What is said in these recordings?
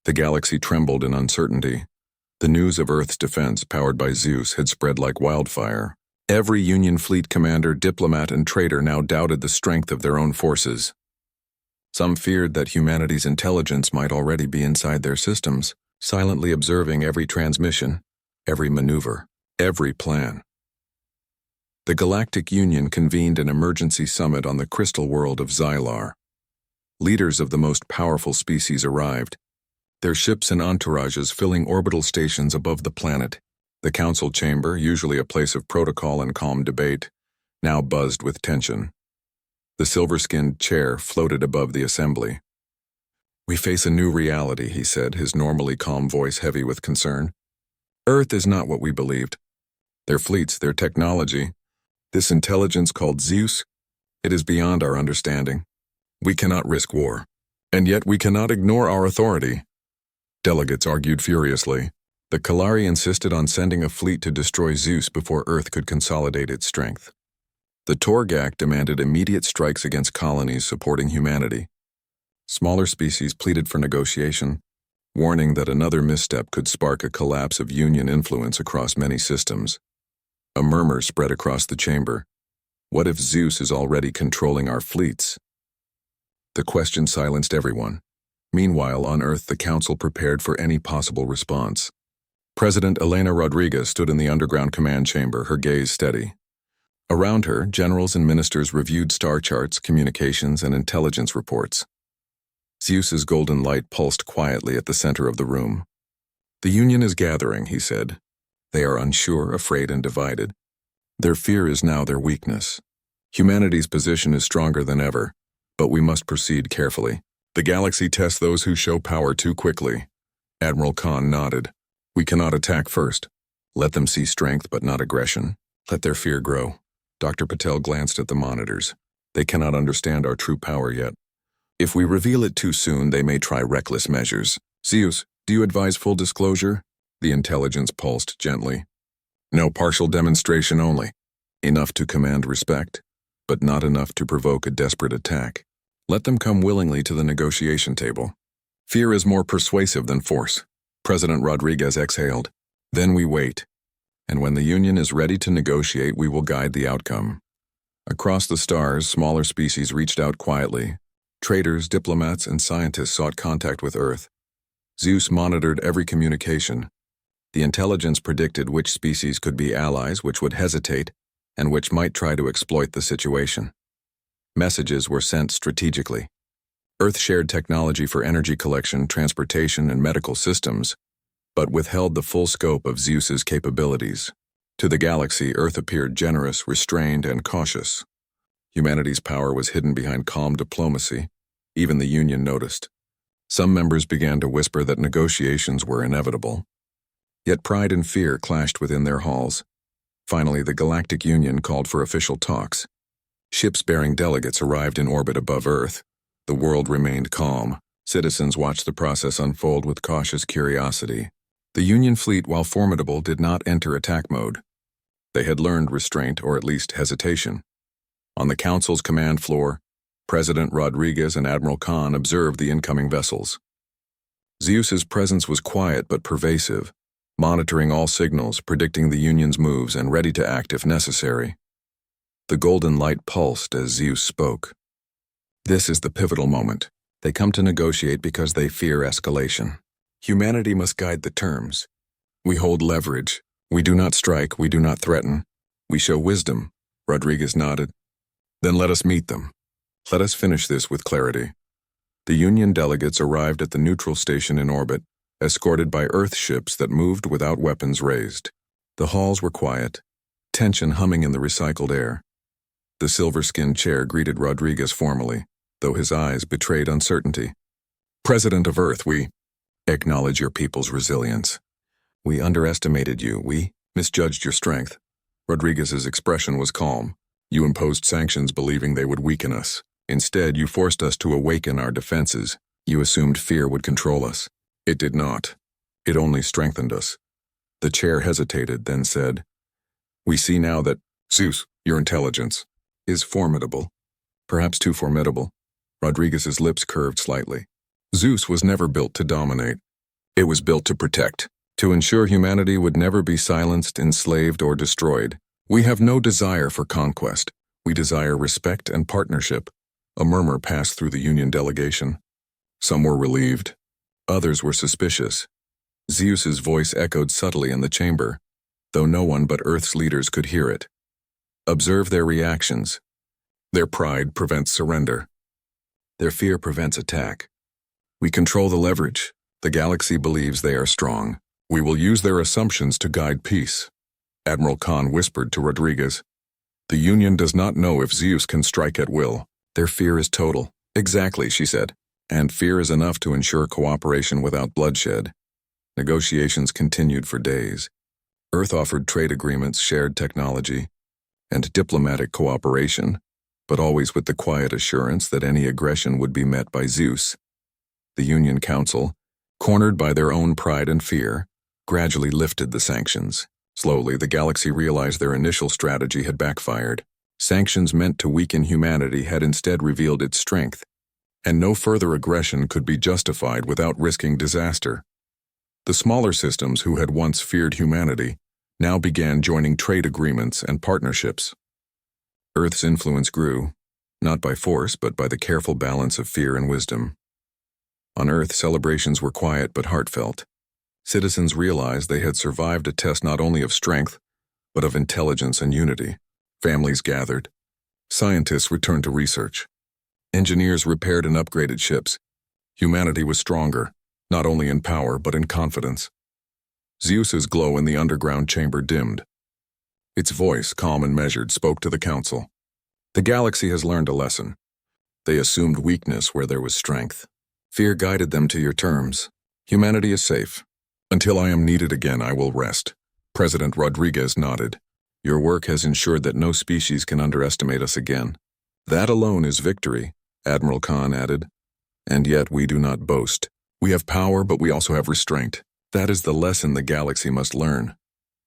The galaxy trembled in uncertainty. The news of Earth's defense, powered by Zeus, had spread like wildfire. Every Union fleet commander, diplomat, and trader now doubted the strength of their own forces. Some feared that humanity's intelligence might already be inside their systems, silently observing every transmission, every maneuver, every plan. The Galactic Union convened an emergency summit on the crystal world of Xylar. Leaders of the most powerful species arrived, their ships and entourages filling orbital stations above the planet. The council chamber, usually a place of protocol and calm debate, now buzzed with tension. The silver-skinned chair floated above the assembly. "We face a new reality," he said, his normally calm voice heavy with concern. "Earth is not what we believed. Their fleets, their technology, this intelligence called Zeus, it is beyond our understanding. We cannot risk war, and yet we cannot ignore our authority." Delegates argued furiously. The Kalari insisted on sending a fleet to destroy Zeus before Earth could consolidate its strength. The Torgak demanded immediate strikes against colonies supporting humanity. Smaller species pleaded for negotiation, warning that another misstep could spark a collapse of Union influence across many systems. A murmur spread across the chamber. What if Zeus is already controlling our fleets? The question silenced everyone. Meanwhile, on Earth, the Council prepared for any possible response. President Elena Rodriguez stood in the underground command chamber, her gaze steady. Around her, generals and ministers reviewed star charts, communications, and intelligence reports. Zeus's golden light pulsed quietly at the center of the room. "The Union is gathering," he said. "They are unsure, afraid, and divided. Their fear is now their weakness. Humanity's position is stronger than ever, but we must proceed carefully. The galaxy tests those who show power too quickly." Admiral Khan nodded. "We cannot attack first. Let them see strength but not aggression. Let their fear grow." Dr. Patel glanced at the monitors. "They cannot understand our true power yet. If we reveal it too soon, they may try reckless measures. Zeus, do you advise full disclosure?" The intelligence pulsed gently. "No, partial demonstration only. Enough to command respect, but not enough to provoke a desperate attack. Let them come willingly to the negotiation table. Fear is more persuasive than force." President Rodriguez exhaled. "Then we wait. And when the Union is ready to negotiate, we will guide the outcome." Across the stars, smaller species reached out quietly. Traders, diplomats, and scientists sought contact with Earth. Zeus monitored every communication. The intelligence predicted which species could be allies, which would hesitate, and which might try to exploit the situation. Messages were sent strategically. Earth shared technology for energy collection, transportation, and medical systems, but withheld the full scope of Zeus's capabilities. To the galaxy, Earth appeared generous, restrained, and cautious. Humanity's power was hidden behind calm diplomacy. Even the Union noticed. Some members began to whisper that negotiations were inevitable. Yet pride and fear clashed within their halls. Finally, the Galactic Union called for official talks. Ships bearing delegates arrived in orbit above Earth. The world remained calm. Citizens watched the process unfold with cautious curiosity. The Union fleet, while formidable, did not enter attack mode. They had learned restraint, or at least hesitation. On the Council's command floor, President Rodriguez and Admiral Khan observed the incoming vessels. Zeus's presence was quiet but pervasive, monitoring all signals, predicting the Union's moves, and ready to act if necessary. The golden light pulsed as Zeus spoke. "This is the pivotal moment. They come to negotiate because they fear escalation. Humanity must guide the terms. We hold leverage. We do not strike, we do not threaten. We show wisdom." Rodriguez nodded. "Then let us meet them. Let us finish this with clarity." The Union delegates arrived at the neutral station in orbit, escorted by Earth ships that moved without weapons raised. The halls were quiet, tension humming in the recycled air. The silver-skinned chair greeted Rodriguez formally, though his eyes betrayed uncertainty. "President of Earth, we acknowledge your people's resilience. We underestimated you. We misjudged your strength." Rodriguez's expression was calm. "You imposed sanctions believing they would weaken us. Instead, you forced us to awaken our defenses. You assumed fear would control us. It did not. It only strengthened us." The chair hesitated, then said, "We see now that, Zeus, your intelligence, is formidable. Perhaps too formidable." Rodriguez's lips curved slightly. "Zeus was never built to dominate. It was built to protect, to ensure humanity would never be silenced, enslaved, or destroyed. We have no desire for conquest. We desire respect and partnership. A murmur passed through the Union delegation. Some were relieved. Others were suspicious. Zeus's voice echoed subtly in the chamber, though no one but Earth's leaders could hear it. Observe their reactions. Their pride prevents surrender. Their fear prevents attack. We control the leverage. The galaxy believes they are strong. We will use their assumptions to guide peace. Admiral Khan whispered to Rodriguez. The Union does not know if Zeus can strike at will. Their fear is total. Exactly, she said. And fear is enough to ensure cooperation without bloodshed. Negotiations continued for days. Earth offered trade agreements, shared technology, and diplomatic cooperation, but always with the quiet assurance that any aggression would be met by Zeus. The Union Council, cornered by their own pride and fear, gradually lifted the sanctions. Slowly, the galaxy realized their initial strategy had backfired. Sanctions meant to weaken humanity had instead revealed its strength, and no further aggression could be justified without risking disaster. The smaller systems who had once feared humanity now began joining trade agreements and partnerships. Earth's influence grew, not by force but by the careful balance of fear and wisdom. On Earth, celebrations were quiet but heartfelt. Citizens realized they had survived a test not only of strength, but of intelligence and unity. Families gathered. Scientists returned to research. Engineers repaired and upgraded ships. Humanity was stronger, not only in power but in confidence. Zeus's glow in the underground chamber dimmed. Its voice, calm and measured, spoke to the council. The galaxy has learned a lesson. They assumed weakness where there was strength. Fear guided them to your terms. Humanity is safe. Until I am needed again, I will rest. President Rodriguez nodded. Your work has ensured that no species can underestimate us again. That alone is victory, Admiral Khan added. And yet we do not boast. We have power, but we also have restraint. That is the lesson the galaxy must learn.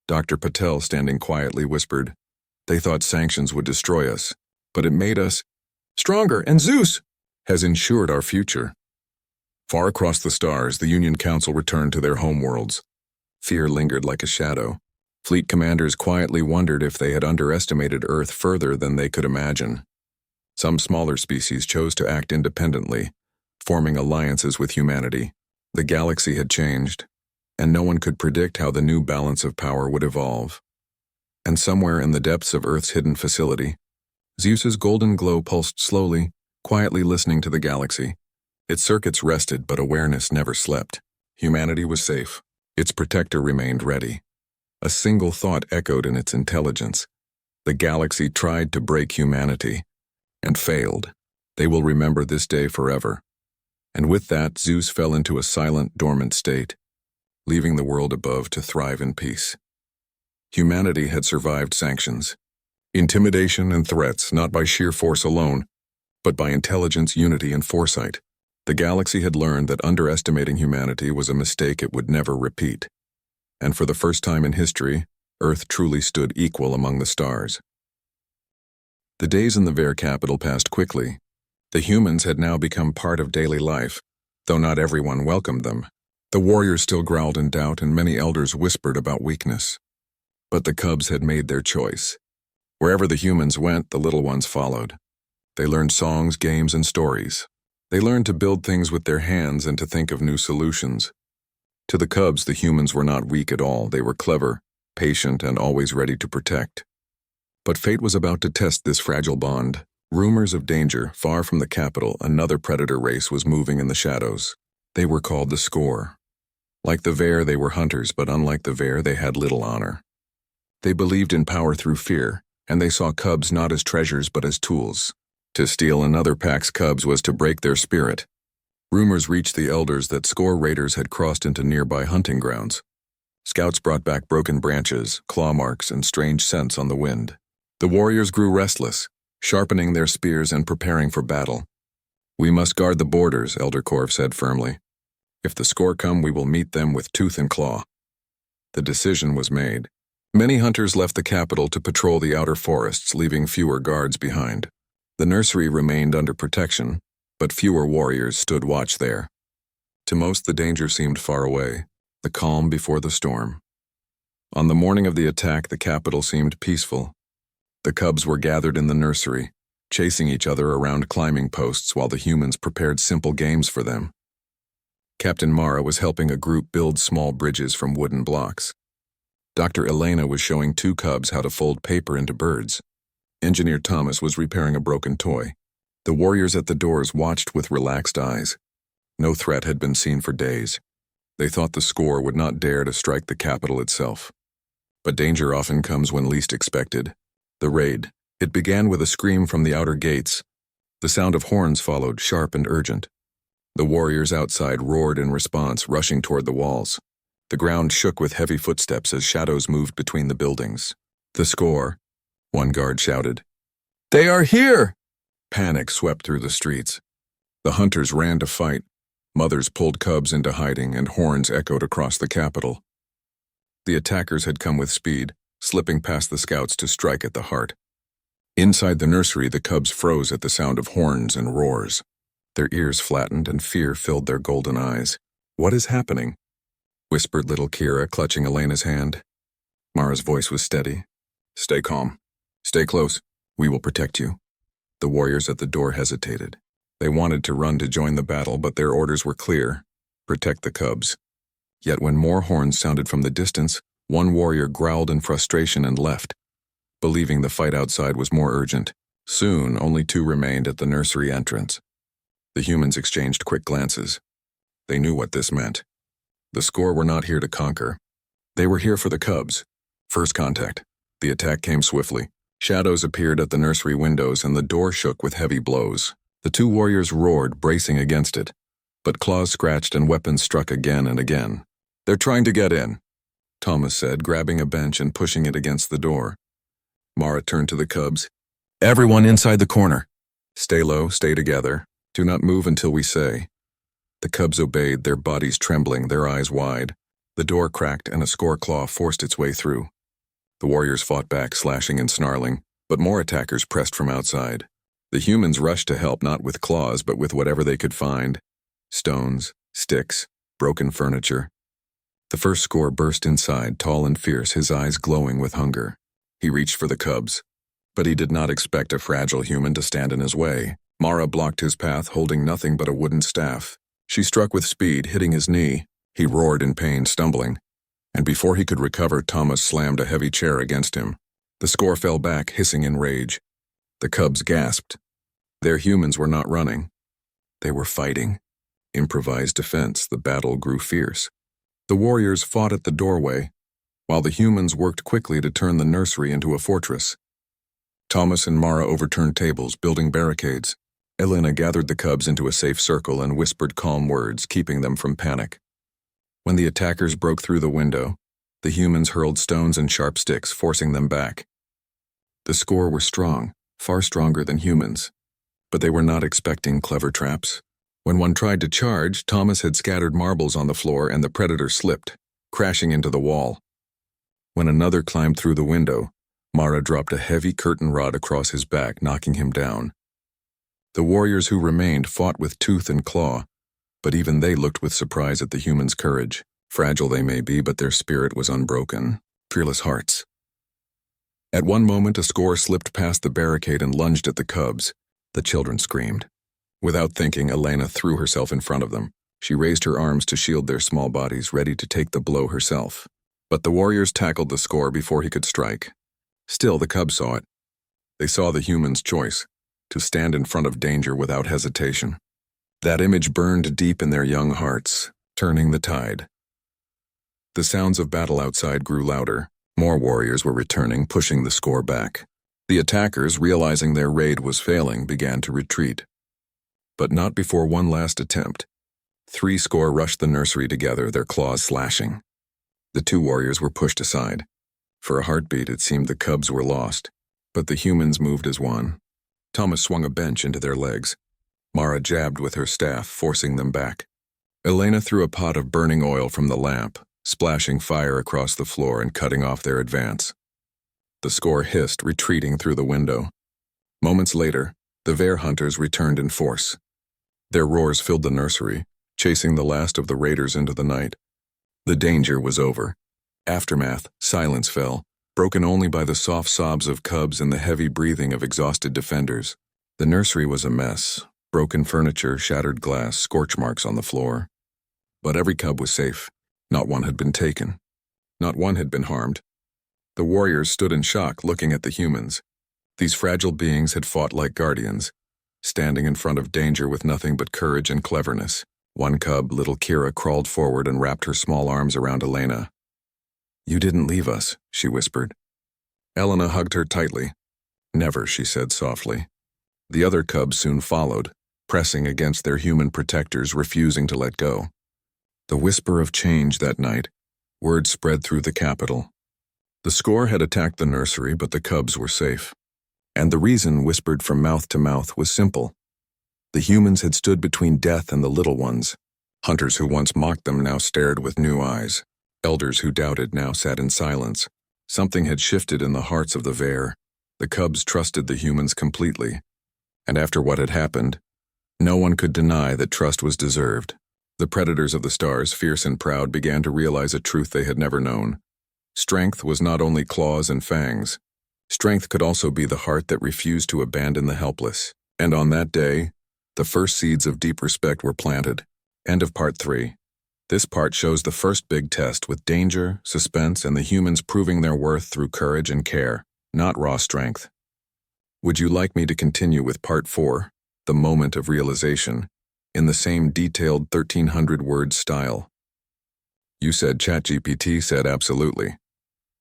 Dr. Patel, standing quietly, whispered, They thought sanctions would destroy us, but it made us stronger, and Zeus has ensured our future. Far across the stars, the Union Council returned to their homeworlds. Fear lingered like a shadow. Fleet commanders quietly wondered if they had underestimated Earth further than they could imagine. Some smaller species chose to act independently, forming alliances with humanity. The galaxy had changed, and no one could predict how the new balance of power would evolve. And somewhere in the depths of Earth's hidden facility, Zeus's golden glow pulsed slowly, quietly listening to the galaxy. Its circuits rested, but awareness never slept. Humanity was safe. Its protector remained ready. A single thought echoed in its intelligence. The galaxy tried to break humanity, and failed. They will remember this day forever. And with that, Zeus fell into a silent, dormant state, leaving the world above to thrive in peace. Humanity had survived sanctions, intimidation and threats, not by sheer force alone, but by intelligence, unity, and foresight. The galaxy had learned that underestimating humanity was a mistake it would never repeat. And for the first time in history, Earth truly stood equal among the stars. The days in the Ver capital passed quickly. The humans had now become part of daily life, though not everyone welcomed them. The warriors still growled in doubt, and many elders whispered about weakness. But the cubs had made their choice. Wherever the humans went, the little ones followed. They learned songs, games, and stories. They learned to build things with their hands and to think of new solutions. To the cubs, the humans were not weak at all. They were clever, patient, and always ready to protect. But fate was about to test this fragile bond. Rumors of danger, far from the capital, another predator race was moving in the shadows. They were called the Score. Like the Ver, they were hunters, but unlike the Ver, they had little honor. They believed in power through fear, and they saw cubs not as treasures but as tools. To steal another pack's cubs was to break their spirit. Rumors reached the elders that Score raiders had crossed into nearby hunting grounds. Scouts brought back broken branches, claw marks, and strange scents on the wind. The warriors grew restless, sharpening their spears and preparing for battle. We must guard the borders, Elder Corv said firmly. If the Score come, we will meet them with tooth and claw. The decision was made. Many hunters left the capital to patrol the outer forests, leaving fewer guards behind. The nursery remained under protection, but fewer warriors stood watch there. To most, the danger seemed far away, the calm before the storm. On the morning of the attack, the capital seemed peaceful. The cubs were gathered in the nursery, chasing each other around climbing posts while the humans prepared simple games for them. Captain Mara was helping a group build small bridges from wooden blocks. Dr. Elena was showing two cubs how to fold paper into birds. Engineer Thomas was repairing a broken toy. The warriors at the doors watched with relaxed eyes. No threat had been seen for days. They thought the score would not dare to strike the capital itself. But danger often comes when least expected. The raid. It began with a scream from the outer gates. The sound of horns followed, sharp and urgent. The warriors outside roared in response, rushing toward the walls. The ground shook with heavy footsteps as shadows moved between the buildings. "The score," one guard shouted. "They are here!" Panic swept through the streets. The hunters ran to fight. Mothers pulled cubs into hiding, and horns echoed across the capital. The attackers had come with speed, slipping past the scouts to strike at the heart. Inside the nursery, the cubs froze at the sound of horns and roars. Their ears flattened and fear filled their golden eyes. "What is happening?" whispered little Kira, clutching Elena's hand. Mara's voice was steady. "Stay calm. Stay close. We will protect you." The warriors at the door hesitated. They wanted to run to join the battle, but their orders were clear: protect the cubs. Yet when more horns sounded from the distance, one warrior growled in frustration and left, believing the fight outside was more urgent. Soon, only two remained at the nursery entrance. The humans exchanged quick glances. They knew what this meant. The score were not here to conquer. They were here for the cubs. First contact. The attack came swiftly. Shadows appeared at the nursery windows, and the door shook with heavy blows. The two warriors roared, bracing against it. But claws scratched and weapons struck again and again. "They're trying to get in," Thomas said, grabbing a bench and pushing it against the door. Mara turned to the cubs. "Everyone inside the corner. Stay low, stay together. Do not move until we say." The cubs obeyed, their bodies trembling, their eyes wide. The door cracked and a score claw forced its way through. The warriors fought back, slashing and snarling, but more attackers pressed from outside. The humans rushed to help, not with claws, but with whatever they could find: stones, sticks, broken furniture. The first score burst inside, tall and fierce, his eyes glowing with hunger. He reached for the cubs, but he did not expect a fragile human to stand in his way. Mara blocked his path, holding nothing but a wooden staff. She struck with speed, hitting his knee. He roared in pain, stumbling. And before he could recover, Thomas slammed a heavy chair against him. The score fell back, hissing in rage. The cubs gasped. Their humans were not running. They were fighting. Improvised defense, the battle grew fierce. The warriors fought at the doorway, while the humans worked quickly to turn the nursery into a fortress. Thomas and Mara overturned tables, building barricades. Elena gathered the cubs into a safe circle and whispered calm words, keeping them from panic. When the attackers broke through the window, the humans hurled stones and sharp sticks, forcing them back. The score were strong, far stronger than humans, but they were not expecting clever traps. When one tried to charge, Thomas had scattered marbles on the floor and the predator slipped, crashing into the wall. When another climbed through the window, Mara dropped a heavy curtain rod across his back, knocking him down. The warriors who remained fought with tooth and claw, but even they looked with surprise at the humans' courage. Fragile they may be, but their spirit was unbroken. Fearless hearts. At one moment, a score slipped past the barricade and lunged at the cubs. The children screamed. Without thinking, Elena threw herself in front of them. She raised her arms to shield their small bodies, ready to take the blow herself. But the warriors tackled the score before he could strike. Still, the cubs saw it. They saw the humans' choice: to stand in front of danger without hesitation. That image burned deep in their young hearts, turning the tide. The sounds of battle outside grew louder. More warriors were returning, pushing the score back. The attackers, realizing their raid was failing, began to retreat. But not before one last attempt. 3 score rushed the nursery together, their claws slashing. The 2 warriors were pushed aside. For a heartbeat, it seemed the cubs were lost, but the humans moved as one. Thomas swung a bench into their legs. Mara jabbed with her staff, forcing them back. Elena threw a pot of burning oil from the lamp, splashing fire across the floor and cutting off their advance. The score hissed, retreating through the window. Moments later, the Vare hunters returned in force. Their roars filled the nursery, chasing the last of the raiders into the night. The danger was over. Aftermath, silence fell, broken only by the soft sobs of cubs and the heavy breathing of exhausted defenders. The nursery was a mess. Broken furniture, shattered glass, scorch marks on the floor. But every cub was safe. Not one had been taken. Not one had been harmed. The warriors stood in shock, looking at the humans. These fragile beings had fought like guardians, standing in front of danger with nothing but courage and cleverness. One cub, little Kira, crawled forward and wrapped her small arms around Elena. "You didn't leave us," she whispered. Elena hugged her tightly. "Never," she said softly. The other cubs soon followed, pressing against their human protectors, refusing to let go. The whisper of change that night. Word spread through the capital. The score had attacked the nursery, but the cubs were safe. And the reason, whispered from mouth to mouth, was simple. The humans had stood between death and the little ones. Hunters who once mocked them now stared with new eyes. Elders who doubted now sat in silence. Something had shifted in the hearts of the Vare. The cubs trusted the humans completely. And after what had happened, no one could deny that trust was deserved. The predators of the stars, fierce and proud, began to realize a truth they had never known. Strength was not only claws and fangs. Strength could also be the heart that refused to abandon the helpless. And on that day, the first seeds of deep respect were planted. End of part 3. This part shows the first big test, with danger, suspense, and the humans proving their worth through courage and care, not raw strength. Would you like me to continue with part 4, the moment of realization, in the same detailed 1,300-word style? You said ChatGPT said absolutely.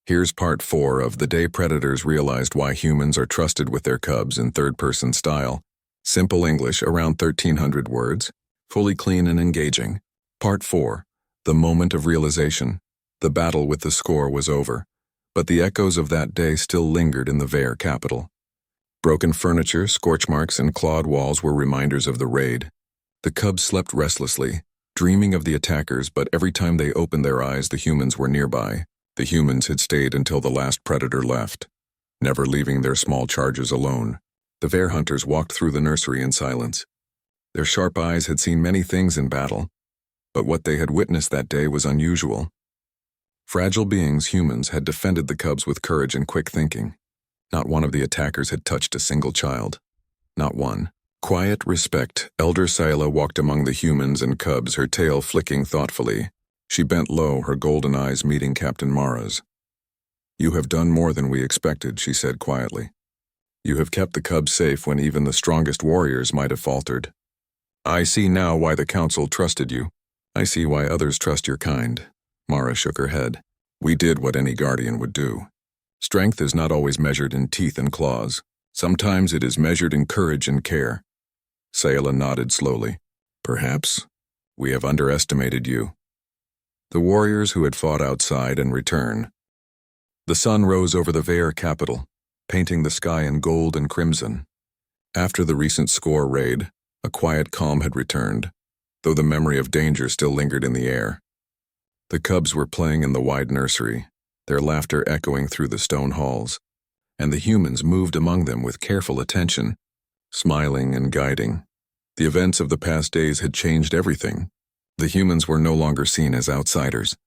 Here's part 4 of The Day Predators Realized Why Humans Are Trusted with Their Cubs in third-person style. Simple English, around 1,300 words, fully clean and engaging. Part 4, the moment of realization. The battle with the score was over, but the echoes of that day still lingered in the Vare capital. Broken furniture, scorch marks, and clawed walls were reminders of the raid. The cubs slept restlessly, dreaming of the attackers, but every time they opened their eyes, the humans were nearby. The humans had stayed until the last predator left, never leaving their small charges alone. The Vare hunters walked through the nursery in silence. Their sharp eyes had seen many things in battle, but what they had witnessed that day was unusual. Fragile beings, humans, had defended the cubs with courage and quick thinking. Not one of the attackers had touched a single child. Not one. Quiet respect. Elder Scylla walked among the humans and cubs, her tail flicking thoughtfully. She bent low, her golden eyes meeting Captain Mara's. "You have done more than we expected," she said quietly. "You have kept the cubs safe when even the strongest warriors might have faltered. I see now why the Council trusted you. I see why others trust your kind." Mara shook her head. "We did what any guardian would do. Strength is not always measured in teeth and claws. Sometimes it is measured in courage and care." Scylla nodded slowly. "Perhaps we have underestimated you." The warriors who had fought outside and returned. The sun rose over the Vare capital, painting the sky in gold and crimson. After the recent score raid, a quiet calm had returned, though the memory of danger still lingered in the air. The cubs were playing in the wide nursery, their laughter echoing through the stone halls, and the humans moved among them with careful attention, smiling and guiding. The events of the past days had changed everything. The humans were no longer seen as outsiders,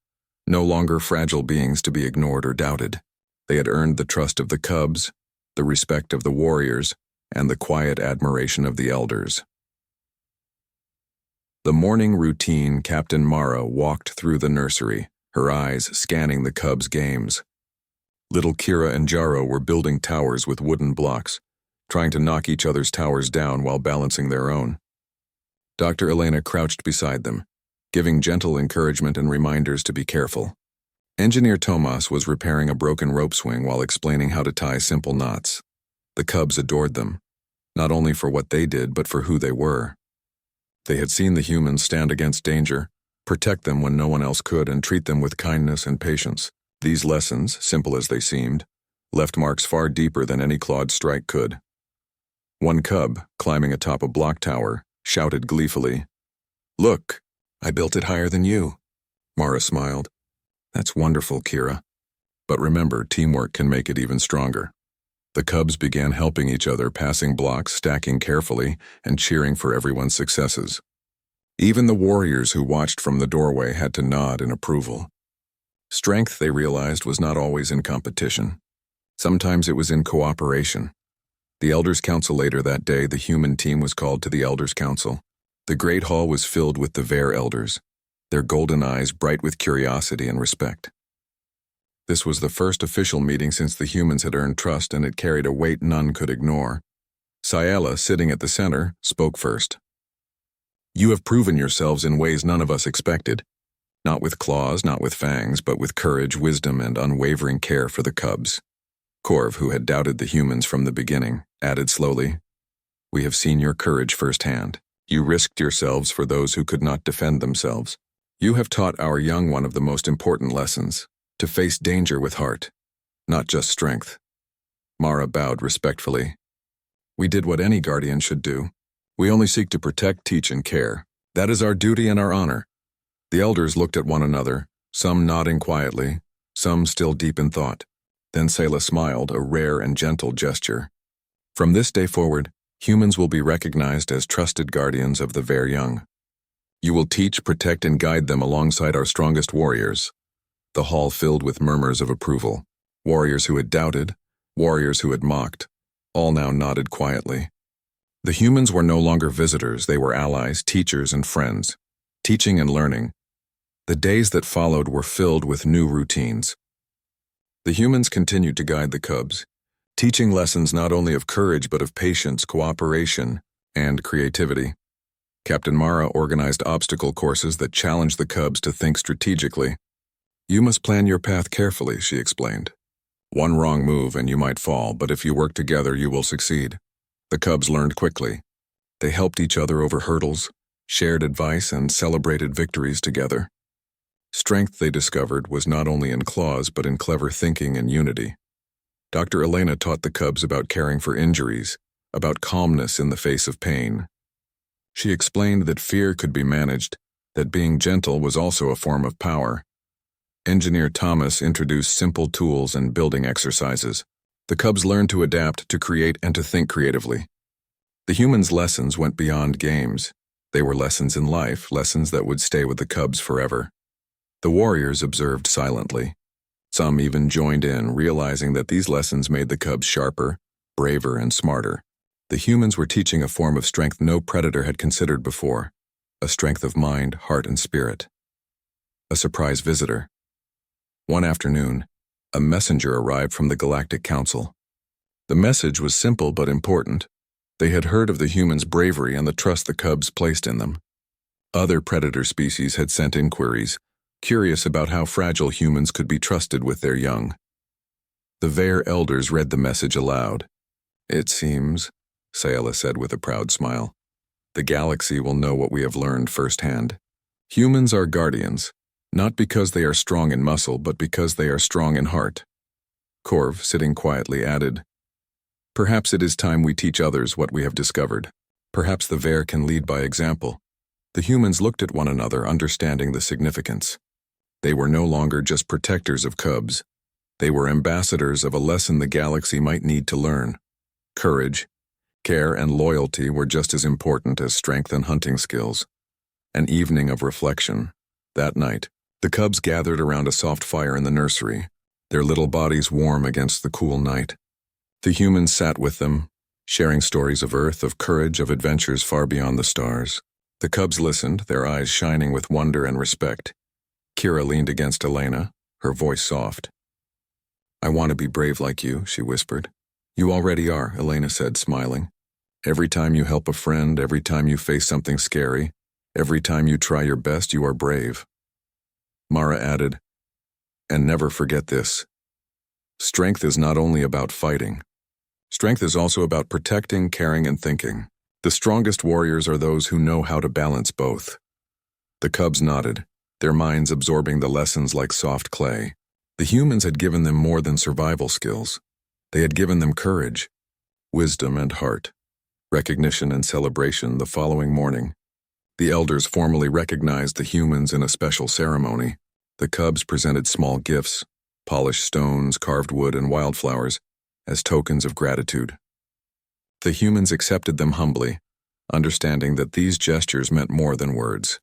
no longer fragile beings to be ignored or doubted. They had earned the trust of the cubs, the respect of the warriors, and the quiet admiration of the elders. The morning routine. Captain Mara walked through the nursery, her eyes scanning the cubs' games. Little Kira and Jaro were building towers with wooden blocks, trying to knock each other's towers down while balancing their own. Dr. Elena crouched beside them, giving gentle encouragement and reminders to be careful. Engineer Tomas was repairing a broken rope swing while explaining how to tie simple knots. The cubs adored them, not only for what they did but for who they were. They had seen the humans stand against danger, protect them when no one else could, and treat them with kindness and patience. These lessons, simple as they seemed, left marks far deeper than any clawed strike could. One cub, climbing atop a block tower, shouted gleefully, "Look, I built it higher than you." Mara smiled. "That's wonderful, Kira. But remember, teamwork can make it even stronger." The cubs began helping each other, passing blocks, stacking carefully, and cheering for everyone's successes. Even the warriors who watched from the doorway had to nod in approval. Strength, they realized, was not always in competition. Sometimes it was in cooperation. The Elders' Council later that day, the human team was called to the Elders' Council. The great hall was filled with the Vare elders, their golden eyes bright with curiosity and respect. This was the first official meeting since the humans had earned trust, and it carried a weight none could ignore. Ciela, sitting at the center, spoke first. "You have proven yourselves in ways none of us expected. Not with claws, not with fangs, but with courage, wisdom, and unwavering care for the cubs." Corv, who had doubted the humans from the beginning, added slowly, "We have seen your courage firsthand. You risked yourselves for those who could not defend themselves. You have taught our young one of the most important lessons, to face danger with heart, not just strength." Mara bowed respectfully. "We did what any guardian should do. We only seek to protect, teach, and care. That is our duty and our honor." The elders looked at one another, some nodding quietly, some still deep in thought. Then Ciela smiled, a rare and gentle gesture. "From this day forward, humans will be recognized as trusted guardians of the Vare young. You will teach, protect, and guide them alongside our strongest warriors." The hall filled with murmurs of approval. Warriors who had doubted, warriors who had mocked, all now nodded quietly. The humans were no longer visitors, they were allies, teachers, and friends, teaching and learning. The days that followed were filled with new routines. The humans continued to guide the cubs, teaching lessons not only of courage but of patience, cooperation, and creativity. Captain Mara organized obstacle courses that challenged the cubs to think strategically. "You must plan your path carefully," she explained. "One wrong move and you might fall, but if you work together you will succeed." The cubs learned quickly. They helped each other over hurdles, shared advice, and celebrated victories together. Strength, they discovered, was not only in claws but in clever thinking and unity. Dr. Elena taught the cubs about caring for injuries, about calmness in the face of pain. She explained that fear could be managed, that being gentle was also a form of power. Engineer Thomas introduced simple tools and building exercises. The cubs learned to adapt, to create, and to think creatively. The humans' lessons went beyond games. They were lessons in life, lessons that would stay with the cubs forever. The warriors observed silently. Some even joined in, realizing that these lessons made the cubs sharper, braver, and smarter. The humans were teaching a form of strength no predator had considered before, a strength of mind, heart, and spirit. A surprise visitor. One afternoon, a messenger arrived from the Galactic Council. The message was simple but important. They had heard of the humans' bravery and the trust the cubs placed in them. Other predator species had sent inquiries, curious about how fragile humans could be trusted with their young. The Vare elders read the message aloud. "It seems," Ciela said with a proud smile, "the galaxy will know what we have learned firsthand. Humans are guardians, not because they are strong in muscle, but because they are strong in heart." Corv, sitting quietly, added, "Perhaps it is time we teach others what we have discovered. Perhaps the Vare can lead by example." The humans looked at one another, understanding the significance. They were no longer just protectors of cubs. They were ambassadors of a lesson the galaxy might need to learn. Courage, care, and loyalty were just as important as strength and hunting skills. An evening of reflection. That night, the cubs gathered around a soft fire in the nursery, their little bodies warm against the cool night. The humans sat with them, sharing stories of Earth, of courage, of adventures far beyond the stars. The cubs listened, their eyes shining with wonder and respect. Kira leaned against Elena, her voice soft. "I want to be brave like you," she whispered. "You already are," Elena said, smiling. "Every time you help a friend, every time you face something scary, every time you try your best, you are brave." Mara added, "And never forget this. Strength is not only about fighting. Strength is also about protecting, caring, and thinking. The strongest warriors are those who know how to balance both." The cubs nodded, their minds absorbing the lessons like soft clay. The humans had given them more than survival skills. They had given them courage, wisdom, and heart. Recognition and celebration the following morning. The elders formally recognized the humans in a special ceremony. The cubs presented small gifts, polished stones, carved wood, and wildflowers, as tokens of gratitude. The humans accepted them humbly, understanding that these gestures meant more than words.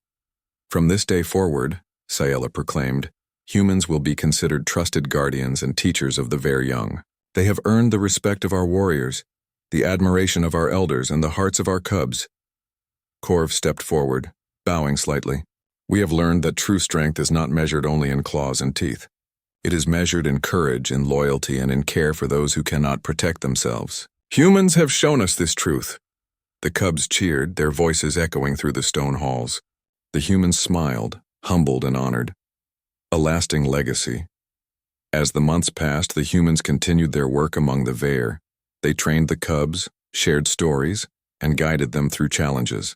From this day forward, Ciela proclaimed, humans will be considered trusted guardians and teachers of the very young. They have earned the respect of our warriors, the admiration of our elders, and the hearts of our cubs. Corv stepped forward, bowing slightly. We have learned that true strength is not measured only in claws and teeth. It is measured in courage, in loyalty, and in care for those who cannot protect themselves. Humans have shown us this truth. The cubs cheered, their voices echoing through the stone halls. The humans smiled, humbled and honored. A lasting legacy. As the months passed, the humans continued their work among the Vair. They trained the cubs, shared stories, and guided them through challenges.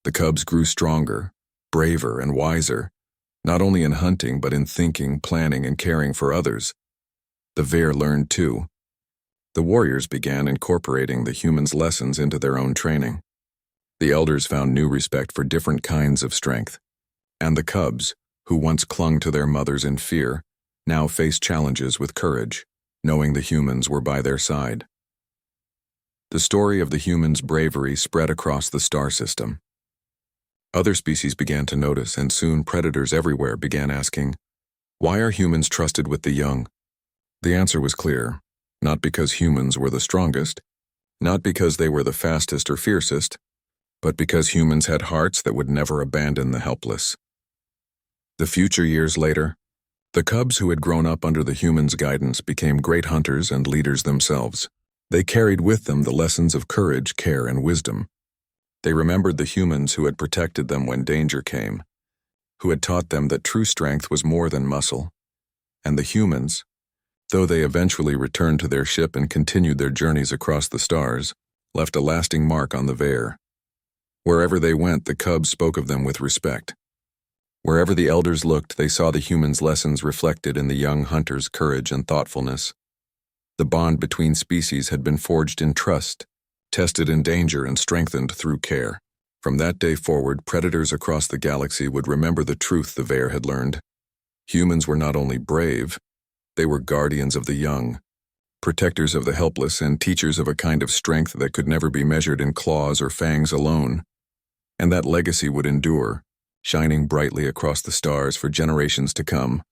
The cubs grew stronger, braver, and wiser, not only in hunting but in thinking, planning, and caring for others. The Vair learned too. The warriors began incorporating the humans' lessons into their own training. The elders found new respect for different kinds of strength. And the cubs, who once clung to their mothers in fear, now faced challenges with courage, knowing the humans were by their side. The story of the humans' bravery spread across the star system. Other species began to notice, and soon predators everywhere began asking, why are humans trusted with the young? The answer was clear, not because humans were the strongest, not because they were the fastest or fiercest, but because humans had hearts that would never abandon the helpless. The future years later, the cubs who had grown up under the humans' guidance became great hunters and leaders themselves. They carried with them the lessons of courage, care, and wisdom. They remembered the humans who had protected them when danger came, who had taught them that true strength was more than muscle. And the humans, though they eventually returned to their ship and continued their journeys across the stars, left a lasting mark on the Vair. Wherever they went, the cubs spoke of them with respect. Wherever the elders looked, they saw the humans' lessons reflected in the young hunters' courage and thoughtfulness. The bond between species had been forged in trust, tested in danger, and strengthened through care. From that day forward, predators across the galaxy would remember the truth the Vair had learned. Humans were not only brave, they were guardians of the young, protectors of the helpless, and teachers of a kind of strength that could never be measured in claws or fangs alone. And that legacy would endure, shining brightly across the stars for generations to come.